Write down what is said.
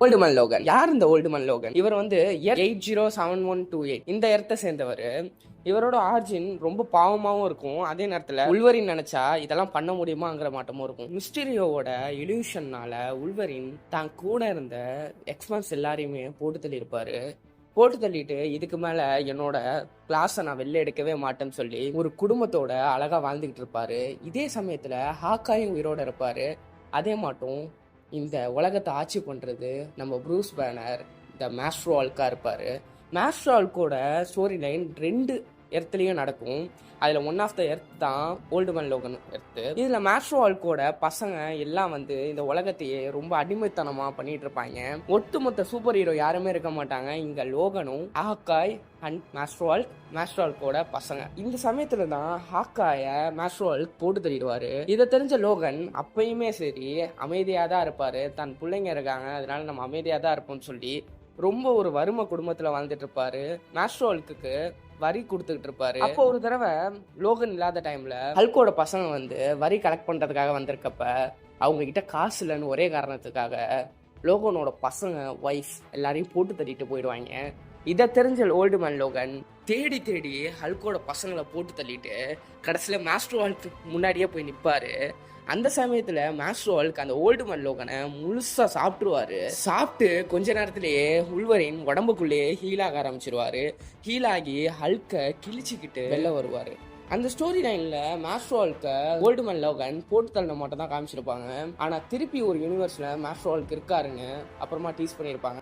Oldman Logan. யார் இந்த Oldman Logan? இவர் வந்து 807128 இந்த இடத்தை சேர்ந்தவர். இவரோட ஆர்ஜின் ரொம்ப பாவமாகவும் இருக்கும், அதே நேரத்தில் உள்வரின் நினைச்சா இதெல்லாம் பண்ண முடியுமாங்கிற மாட்டமும் இருக்கும். மிஸ்டீரியோவோட இல்யூஷன்னால உள்வரின் தான் கூட இருந்த எக்ஸ்மென்ஸ் எல்லாரையுமே போட்டு தள்ளியிருப்பாரு. போட்டு தள்ளிட்டு இதுக்கு மேல என்னோட கிளாஸை நான் வெளில எடுக்கவே மாட்டேன்னு சொல்லி ஒரு குடும்பத்தோட அழகா வாழ்ந்துகிட்டு இருப்பாரு. இதே சமயத்துல ஹாக்காயும் உயிரோட இருப்பாரு. அதே மாட்டும் இந்த உலகத்தை ஆட்சி பண்றது நம்ம ப்ரூஸ் பேனர், இந்த மாஸ்டர் ஆல்கா இருப்பாரு. மாஸ்டர் ஆல்கோட ஸ்டோரி லைன் 2 எர்த்லயும் நடக்கும். அதுல ஒன் ஆஃப் த எர்த் தான் ஓல்டுமேன் லோகன் எர்த். இதுல மாஸ்டர் ஆல்கோட பசங்க எல்லாம் வந்து இந்த உலகத்தையே ரொம்ப அடிமைத்தனமா பண்ணிட்டு இருப்பாங்க. ஒட்டுமொத்த சூப்பர் ஹீரோ யாருமே இருக்க மாட்டாங்க. இங்க லோகனும் ஹாக்காய் அண்ட் மாஸ்டர் ஆல்கோட பசங்க. இந்த சமயத்துல தான் ஹாக்காய மாஸ்டர் ஆல்க் போட்டு தள்ளிடுவாரு. இதை தெரிஞ்ச லோகன் அப்பயுமே சரி அமைதியா தான் இருப்பாரு. தன் பிள்ளைங்க இருக்காங்க, அதனால நம்ம அமைதியா தான் இருப்போம்னு சொல்லி ரொம்ப ஒரு வறுமை குடும்பத்துல வாழ்ந்துட்டு இருப்பாரு. மாஸ்டர் ஆல்க்கு வரி கொடுத்துக்கிட்டு இருப்பாரு. அப்போ ஒரு தடவை லோகன் இல்லாத டைம்ல ஹல்கோட பசங்க வந்து வரி கலெக்ட் பண்றதுக்காக வந்திருக்கப்ப அவங்க கிட்ட காசு இல்லைன்னு ஒரே காரணத்துக்காக லோகனோட பசங்க, ஒய்ஃப் எல்லாரையும் போட்டு தள்ளிட்டு போயிடுவாங்க. இதை தெரிஞ்ச ஓல்டுமேன் லோகன் தேடி தேடி ஹல்கோட பசங்களை போட்டு தள்ளிட்டு கடைசியில மாஸ்டர் ஆல்க்கு முன்னாடியே போய் நிற்பாரு. அந்த சமயத்துல மாஸ்டர் ஆல்க் அந்த ஓல்டுமேன் லோகனை முழுசா சாப்பிட்டுருவாரு. சாப்பிட்டு கொஞ்ச நேரத்திலேயே உள்வரின் உடம்புக்குள்ளேயே ஹீலாக ஆரம்பிச்சிருவாரு. ஹீலாகி ஹல்கை கிழிச்சுக்கிட்டு வெளில வருவாரு. அந்த ஸ்டோரி லைன்ல மாஸ்டர் ஆல்க ஓல்டுமேன் லோகன் போட்டு தள்ள மட்டும் தான் காமிச்சிருப்பாங்க. ஆனா திருப்பி ஒரு யூனிவர்ஸ்ல மாஸ்டர் ஆல்க் இருக்காருன்னு அப்புறமா டீஸ் பண்ணியிருப்பாங்க.